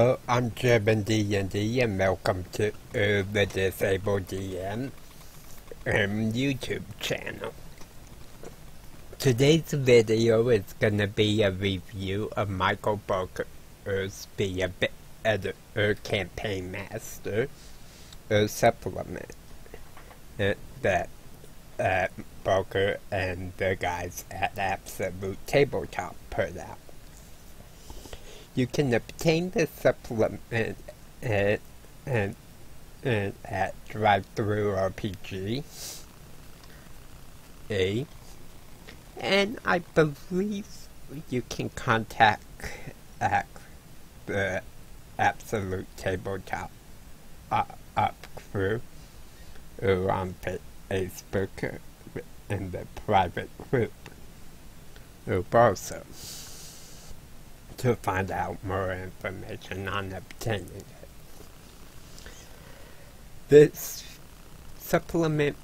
Hello, I'm German D&D and welcome to the Disabled DM YouTube channel. Today's video is going to be a review of Michael Barker's Be a Better CampaignMaster supplement that Barker and the guys at Absolute Tabletop put out. You can obtain the supplement at Drive-Thru RPG, and I believe you can contact the Absolute Tabletop up crew on Facebook in the private group also, to find out more information on obtaining it. This supplement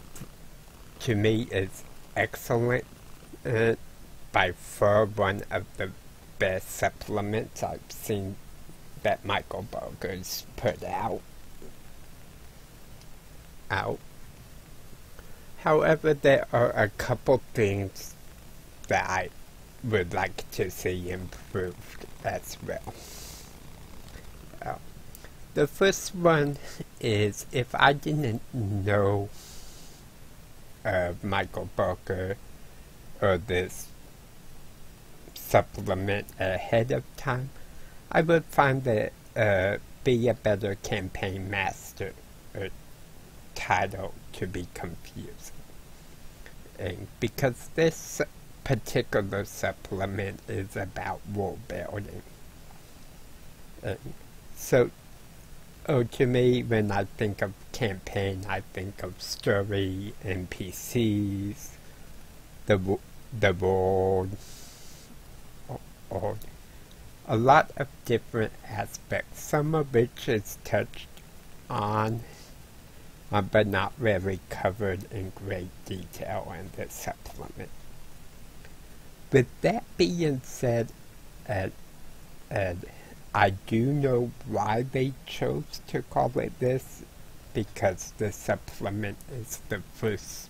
to me is excellent, by far one of the best supplements I've seen that Michael Barker's put out. However, there are a couple things that I would like to see improved as well. The first one is, if I didn't know Michael Barker or this supplement ahead of time, I would find the Be a Better CampaignMaster title to be confusing, because this particular supplement is about world building. So to me, when I think of campaign, I think of story, NPCs, the world, or a lot of different aspects, some of which is touched on, but not really covered in great detail in this supplement. With that being said, I do know why they chose to call it this, because the supplement is the first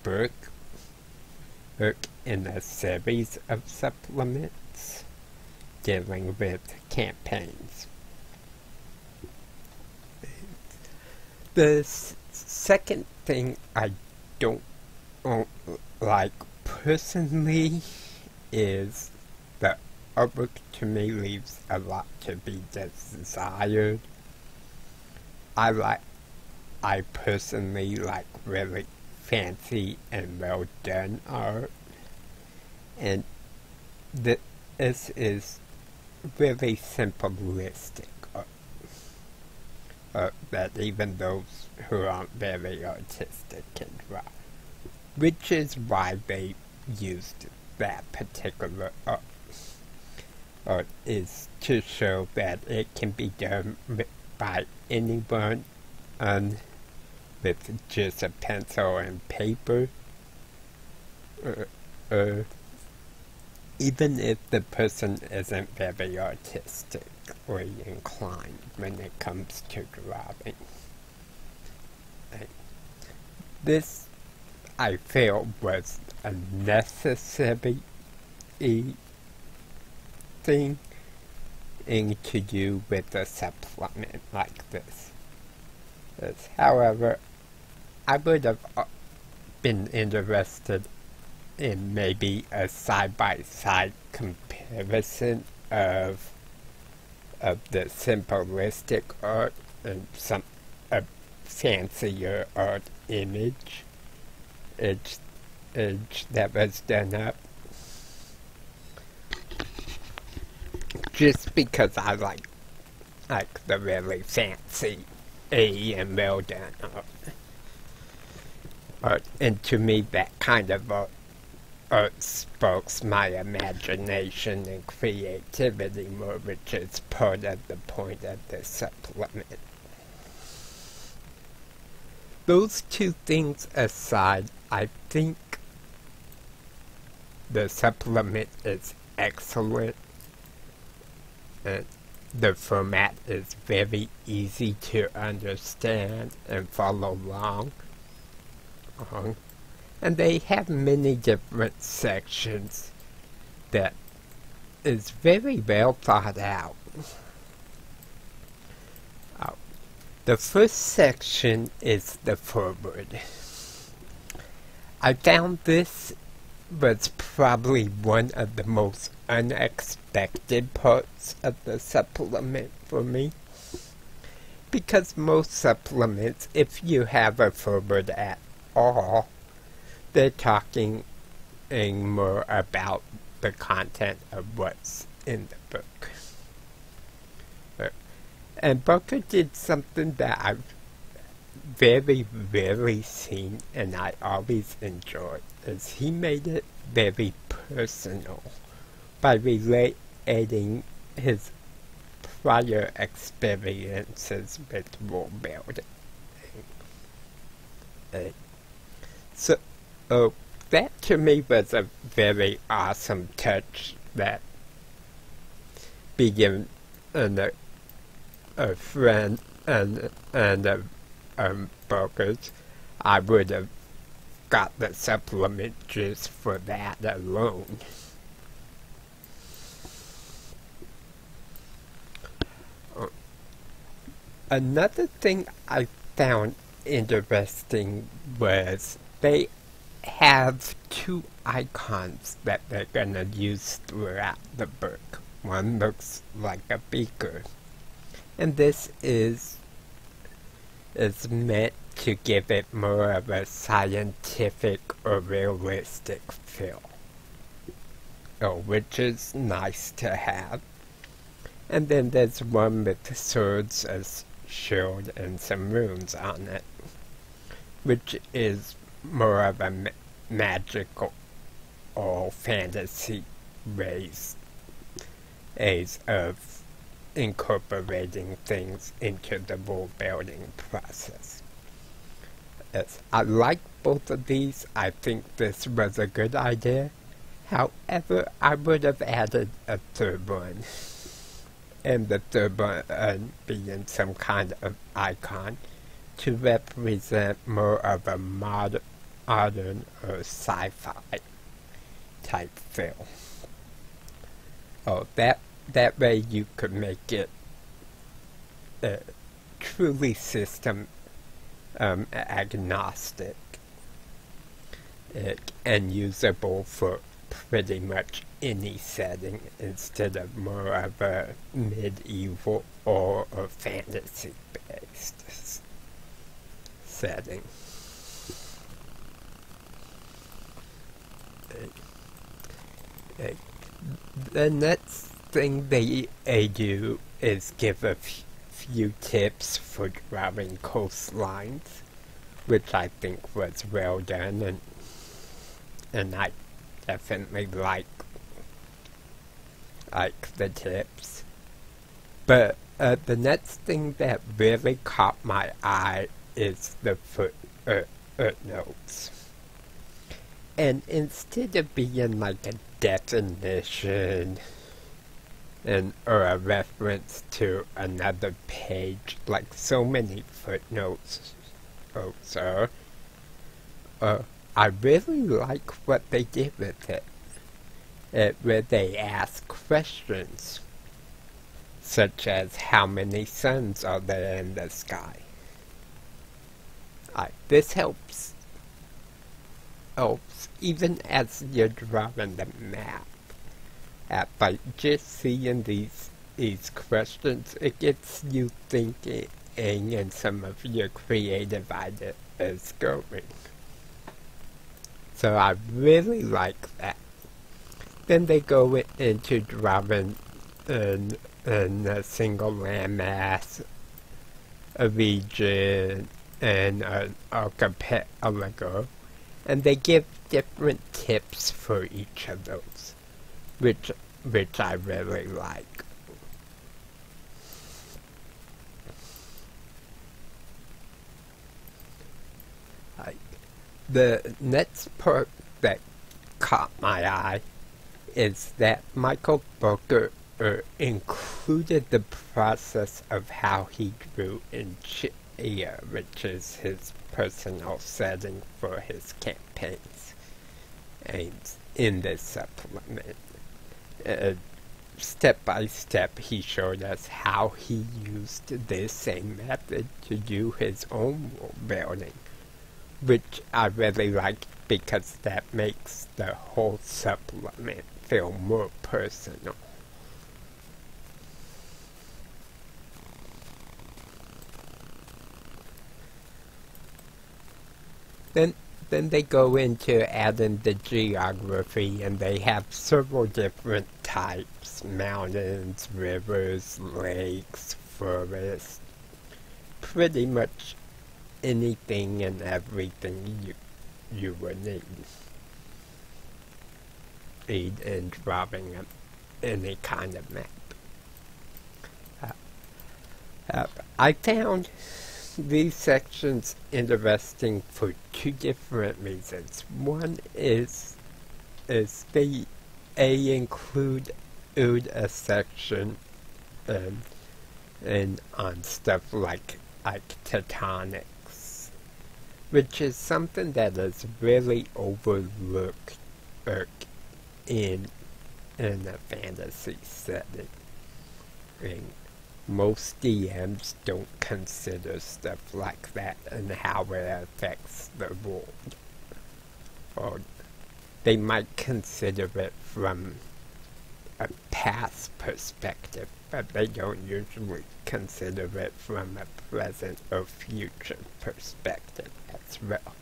book in a series of supplements dealing with campaigns. The second thing I don't like personally is the artwork to me leaves a lot to be desired. I personally like really fancy and well done art, and this is really simplistic art that even those who aren't very artistic can draw, which is why they used that particular art, is to show that it can be done by anyone with just a pencil and paper, even if the person isn't very artistically inclined when it comes to drawing. This, I feel, was a necessary thing to do with a supplement like this. However, I would have been interested in maybe a side-by-side comparison of the simplistic art and a fancier art image that was done up, just because I like the really fancy and well done art, and to me that kind of art sparks my imagination and creativity more, which is part of the point of the supplement. Those two things aside, I think the supplement is excellent, the format is very easy to understand and follow along. And they have many different sections that is very well thought out. The first section is the foreword. I found this was probably one of the most unexpected parts of the supplement for me. Because most supplements, if you have a foreword at all, they're talking more about the content of what's in the book. And Booker did something that I've very rarely seen and I always enjoyed, is he made it very personal by relating his prior experiences with role building. So that to me was a very awesome touch that being a friend and Booker's, I would have got the supplement just for that alone. Another thing I found interesting was they have two icons that they're going to use throughout the book. One looks like a beaker, and this is meant to give it more of a scientific or realistic feel, which is nice to have. And then there's one with swords as shield and some runes on it, which is more of a magical or fantasy ways of incorporating things into the world building process. Yes, I like both of these. I think this was a good idea. However, I would have added a third one. And the third one being some kind of icon to represent more of a modern or sci-fi type feel. That way you could make it truly system agnostic and usable for pretty much any setting instead of more of a medieval or a fantasy based setting. The next thing they do is give a few tips for drawing coastlines, which I think was well done, and I definitely like the tips. But the next thing that really caught my eye is the footnotes. And instead of being like a definition or a reference to another page, like so many footnotes are, I really like what they did with it, where they ask questions, such as how many suns are there in the sky. This helps even as you're drawing the map. By just seeing these questions, it gets you thinking and some of your creative ideas going. So I really like that. Then they go into drawing in a single landmass, a region, and an archipelago, and they give different tips for each of those, which I really like. The next part that caught my eye is that Michael Booker included the process of how he grew in Chia, which is his personal setting for his campaigns. And in this supplement, step by step, he showed us how he used this same method to do his own world building, which I really like because that makes the whole supplement feel more personal. Then they go into adding the geography, and they have several different types: mountains, rivers, lakes, forests, pretty much anything and everything you would need in drawing any kind of map. I found these sections interesting for two different reasons. One is they include a section and on stuff like tectonics, which is something that is really overlooked in a fantasy setting. Most DMs don't consider stuff like that and how it affects the world. Or they might consider it from a past perspective, but they don't usually consider it from a present or future perspective as well.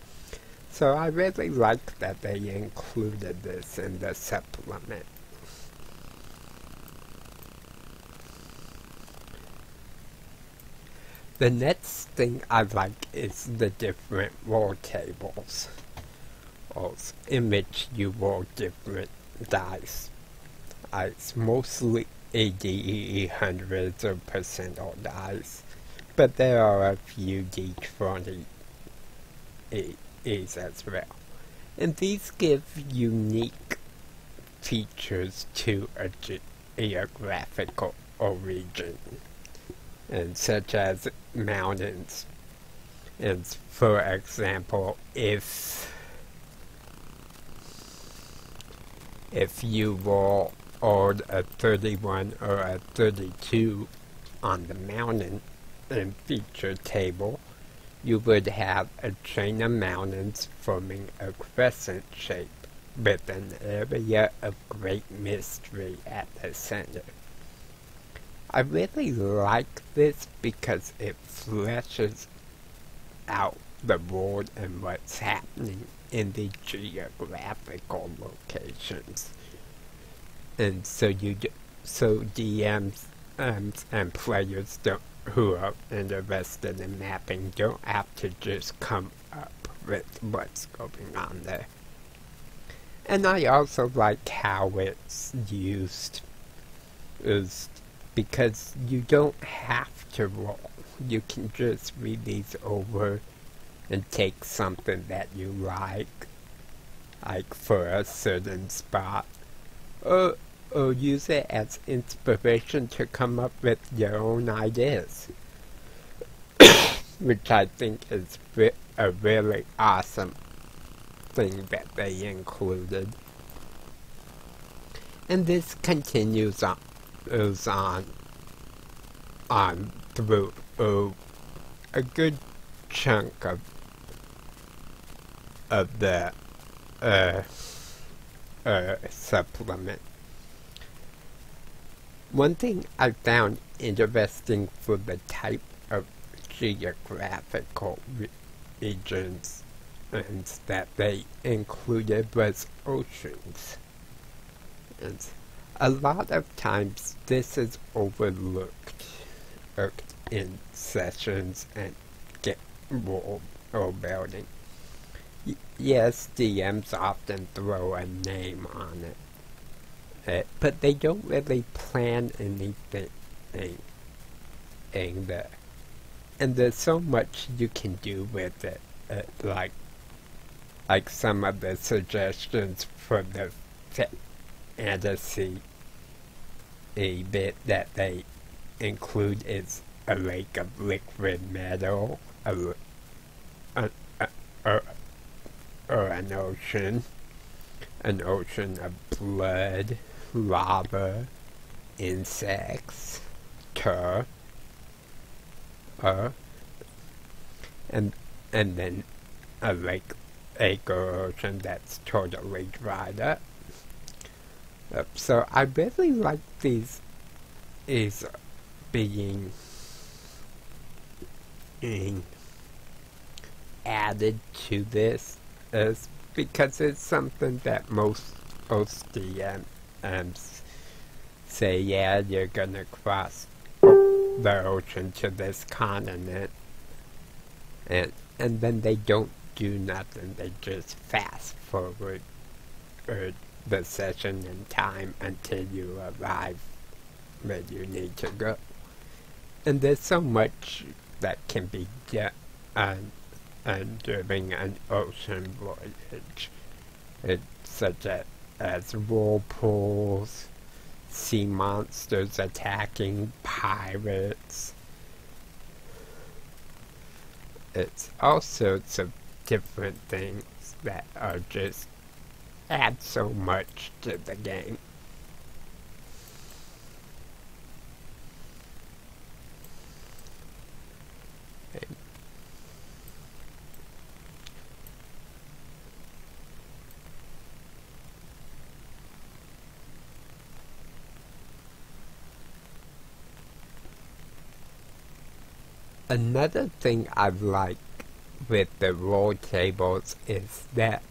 So I really like that they included this in the supplement. The next thing I like is the different roll tables, in which you roll different dice. It's mostly ADE hundreds or percentile dice, but there are a few D20 E's as well. And these give unique features to a geographical origin, and such as mountains. And for example, if you roll a 31 or a 32 on the mountain and feature table, you would have a chain of mountains forming a crescent shape with an area of great mystery at the center. I really like this because it fleshes out the world and what's happening in the geographical locations. And so DMs and players who are interested in mapping don't have to just come up with what's going on there. And I also like how it's used, because you don't have to roll. You can just read these over and take something that you like for a certain spot, or use it as inspiration to come up with your own ideas, which I think is a really awesome thing that they included. And this continues on through a good chunk of the supplement. One thing I found interesting for the type of geographical regions that they included was oceans. And a lot of times this is overlooked in sessions and world building. Yes, DMs often throw a name on it, but they don't really plan anything there. And there's so much you can do with it, like some of the suggestions for the fantasy a bit that they include is a lake of liquid metal, or an ocean of blood, lava, insects, turf, and then a lake, ocean that's totally dried up. So I really like these is being added to this, is because it's something that most OCMs say, yeah, you're gonna cross the ocean to this continent, and then they don't do nothing. They just fast forward the session in time until you arrive where you need to go. And there's so much that can be done during an ocean voyage. It's such as whirlpools, sea monsters attacking pirates. It's all sorts of different things that are just add so much to the game. Another thing I like with the roll tables is that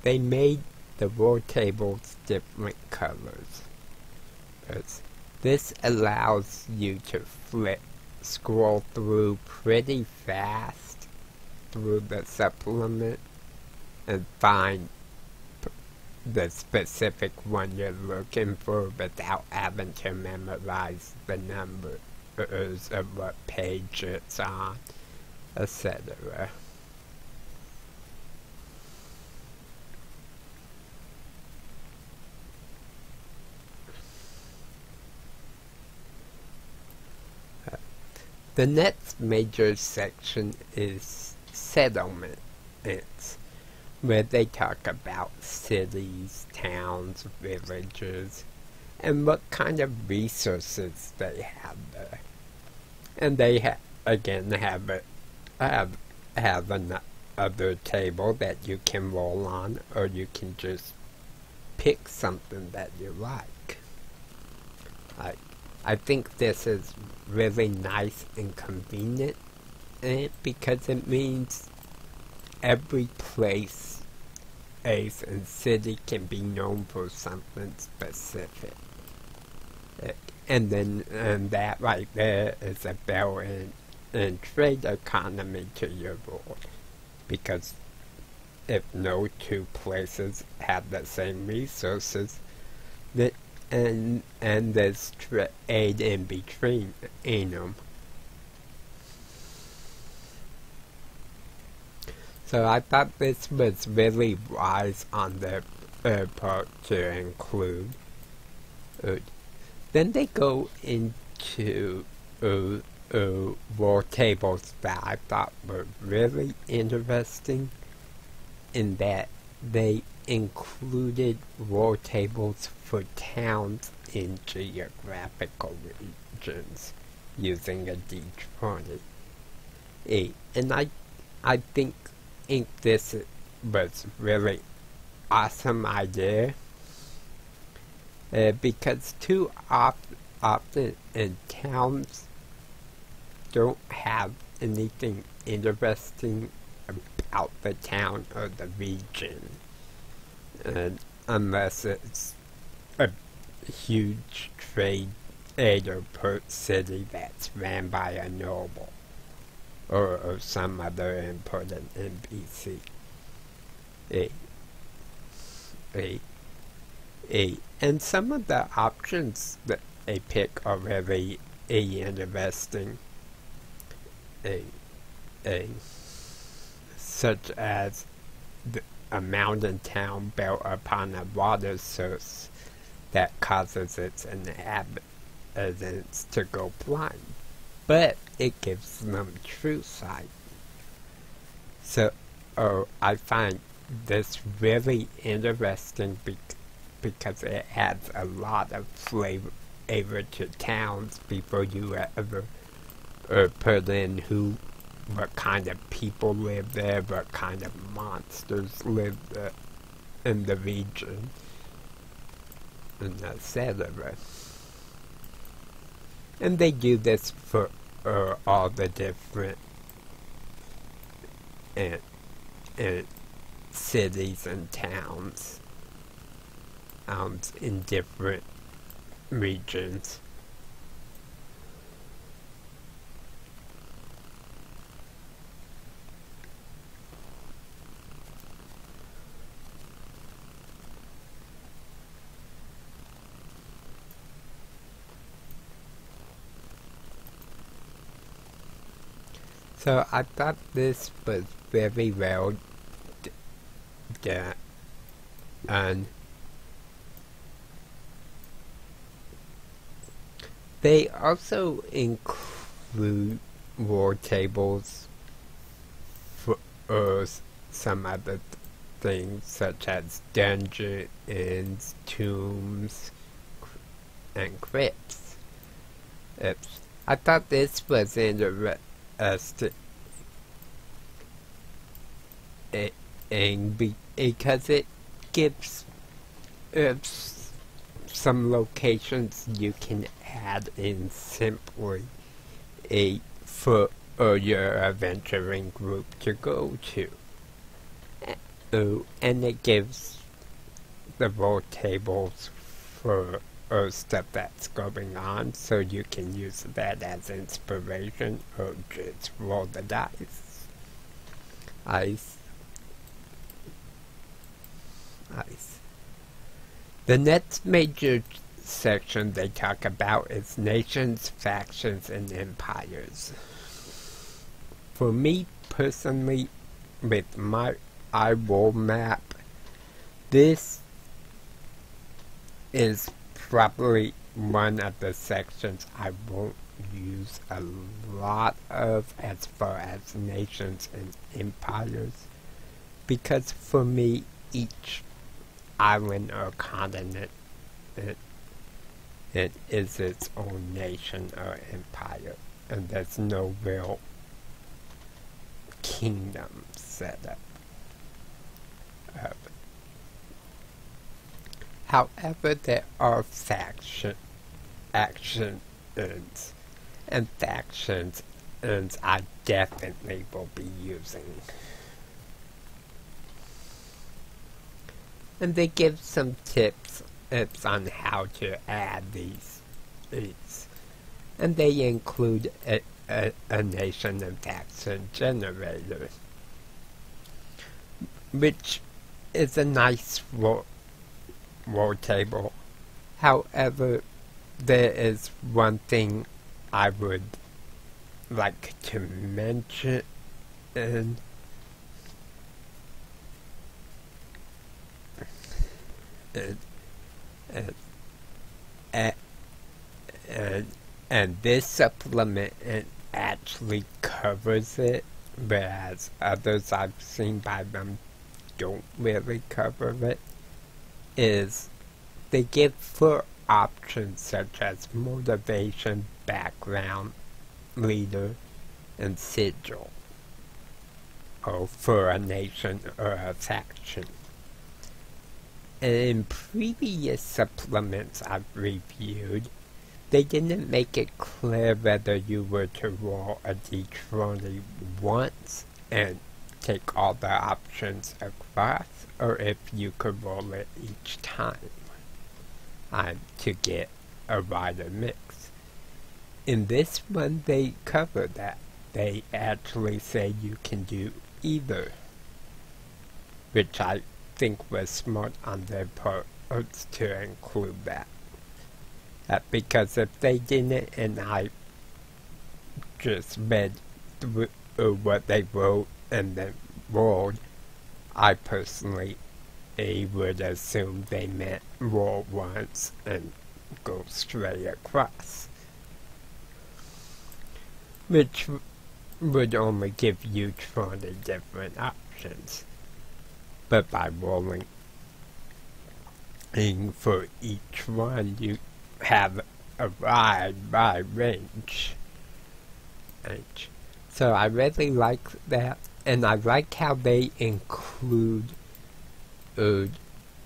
they made the roll tables different colors. This allows you to scroll through pretty fast through the supplement and find the specific one you're looking for without having to memorize the numbers of what page it's on, etc. The next major section is settlement. It's where they talk about cities, towns, villages, and what kind of resources they have there. And they again have another table that you can roll on, or you can just pick something that you like. I think this is really nice and convenient, because it means every place, and city can be known for something specific. And that right there is a built-in trade economy to your board, because if no two places have the same resources, and there's trade in between them. So I thought this was really wise on their part to include. Then they go into war tables that I thought were really interesting, in that they included war tables for towns in geographical regions using a D20. And I think this was really awesome idea, because too often in towns don't have anything interesting about the town or the region, unless it's a huge trade or port city that's ran by a noble or some other important NPC. And some of the options that they pick are really interesting, such as a mountain town built upon a water source that causes its evidence to go blind, but it gives them true sight. So I find this really interesting because it adds a lot of flavor to towns before you ever put in what kind of people live there, what kind of monsters live in the region, and etc. And they do this for all the different cities and towns in different regions. So I thought this was very well done, and they also include war tables for some other things such as dungeons, tombs, and crypts. I thought this was interesting because it gives some locations you can add in simply for your adventuring group to go to. And it gives the roll tables for stuff that's going on, so you can use that as inspiration or just roll the dice. Ice. The next major section they talk about is nations, factions, and empires. For me personally, with my eyeball map, this is probably one of the sections I won't use a lot of as far as nations and empires, because for me each island or continent it is its own nation or empire, and there's no real kingdom set up. However, there are actions and factions I definitely will be using. And they give some tips on how to add these. And they include a nation and faction generator, which is a nice war table. However, there is one thing I would like to mention, and this supplement actually covers it, whereas others I've seen by them don't really cover it, is they give for options such as motivation, background, leader, and sigil, or for a nation or a faction. And in previous supplements I've reviewed, they didn't make it clear whether you were to roll a d20 once and take all the options across, or if you could roll it each time to get a wider mix. In this one, they cover that. They actually say you can do either, which I think was smart on their part to include that. Because if they didn't, and I just read what they wrote and then rolled, I personally would assume they meant roll once and go straight across, which would only give you 20 different options. But by rolling for each one, you have a wide range. So I really like that, and I like how they include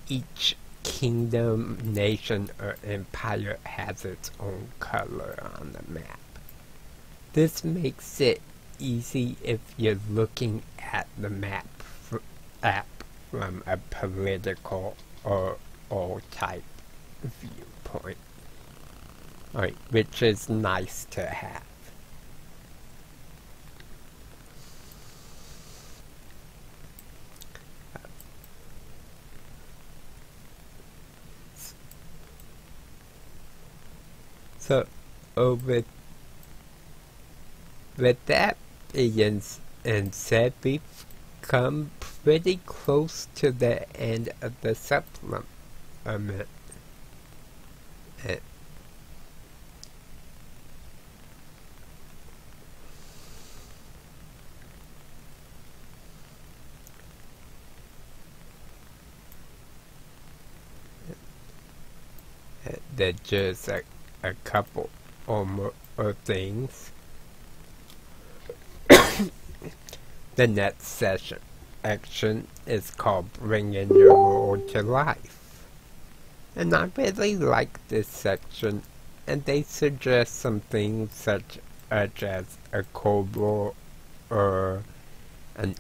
each kingdom, nation, or empire has its own color on the map. This makes it easy if you're looking at the map from a political or all type viewpoint, which is nice to have. So, with that being said, we've come pretty close to the end of the supplement. There's just a couple more things. The next section is called Bringing Your World to Life. And I really like this section, and they suggest some things such as a cold war or an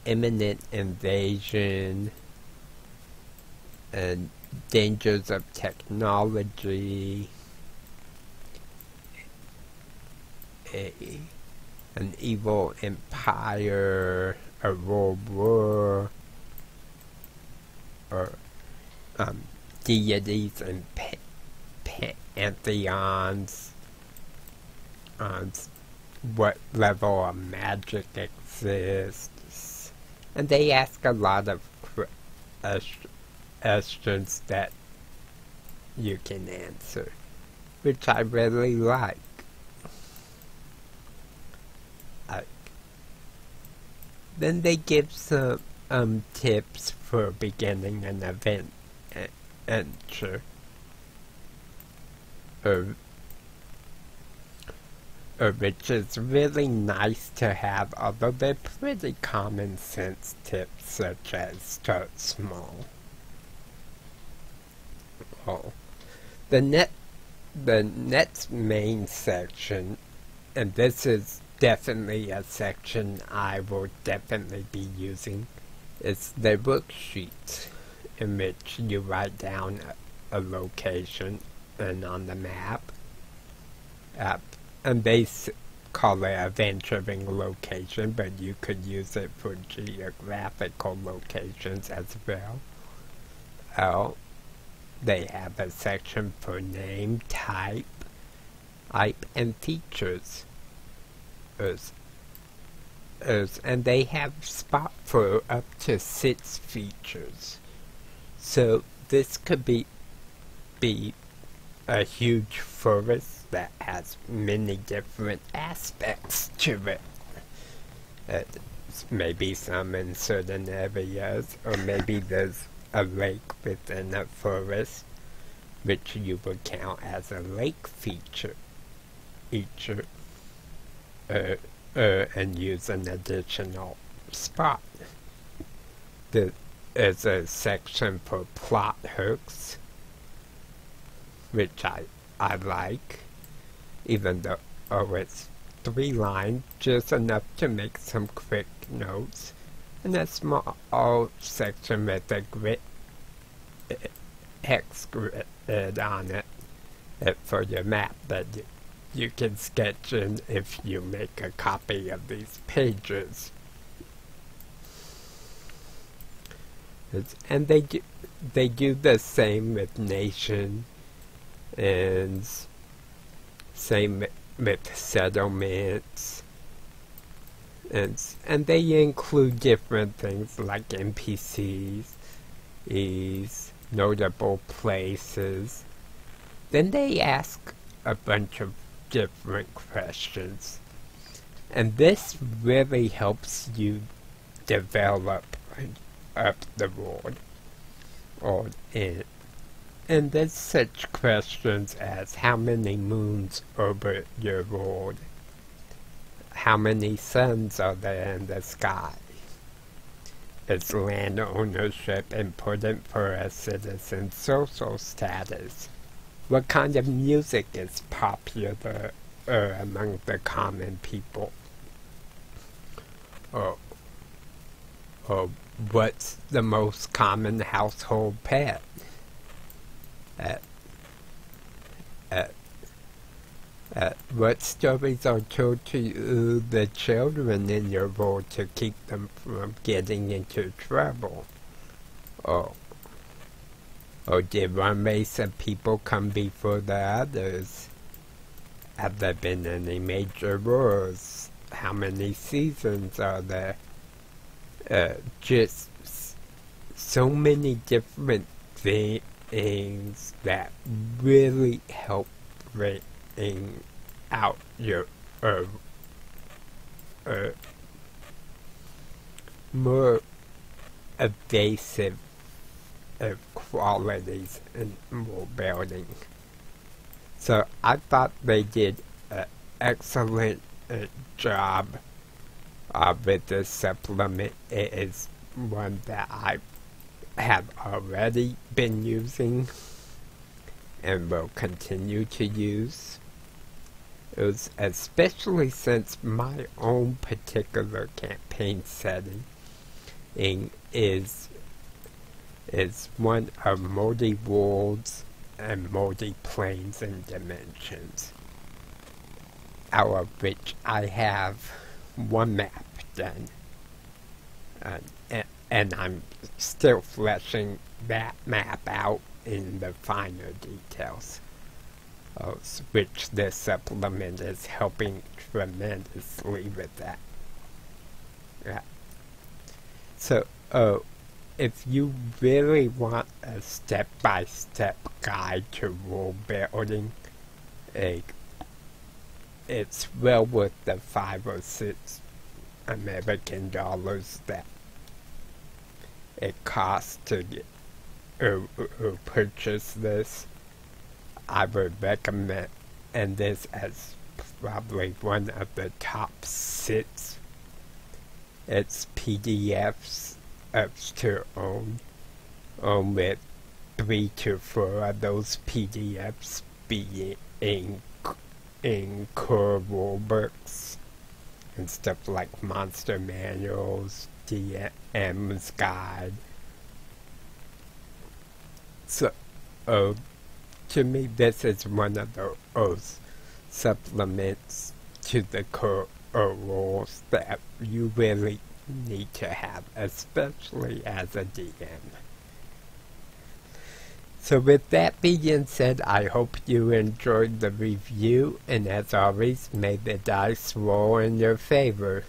imminent invasion and dangers of technology, an evil empire, a world war, or deities and pantheons, what level of magic exists, and they ask a lot of questions that you can answer, which I really like. Then they give some tips for beginning an event enter, which is really nice to have, although they're pretty common sense tips such as start small. The next main section, and this is definitely a section I will definitely be using, is the worksheet, in which you write down a location and on the map, and they call it a venturing location, but you could use it for geographical locations as well. They have a section for name, type, and features. And they have spot for up to 6 features. So this could be a huge forest that has many different aspects to it. Maybe some in certain areas, or maybe there's a lake within a forest, which you would count as a lake feature, and use an additional spot. There's a section for plot hooks, which I like, even though it's 3 lines, just enough to make some quick notes, and a small section with a hex grid on it for your map that you can sketch in if you make a copy of these pages. And they do the same with nation, and same with settlements, and they include different things like NPCs, notable places, Then they ask a bunch of different questions. And this really helps you develop up the board. And there's such questions as how many moons orbit your world? How many suns are there in the sky? Is land ownership important for a citizen's social status? What kind of music is popular among the common people? Or what's the most common household pet? What stories are told to the children in your world to keep them from getting into trouble? Or did one race of people come before the others? Have there been any major wars? How many seasons are there? Just so many different things that really help bring out your more evasive qualities in world building. So I thought they did an excellent job with this supplement. It is one that I have already been using and will continue to use. It was especially since my own particular campaign setting is one of multi-worlds and multi-planes and dimensions, out of which I have one map done, and I'm still fleshing that map out in the finer details, which this supplement is helping tremendously with that. Yeah. So, if you really want a step-by-step guide to world building, it's well worth the $5 or $6 American dollars that it costs to purchase this. I would recommend this as probably one of the top 6. It's PDFs up to own with 3 to 4 of those PDFs being in core rulebooks and stuff like monster manuals, DM's guide. So, to me, this is one of those supplements to the core rules that you really need to have, especially as a DM. So with that being said, I hope you enjoyed the review, and as always, may the dice roll in your favor.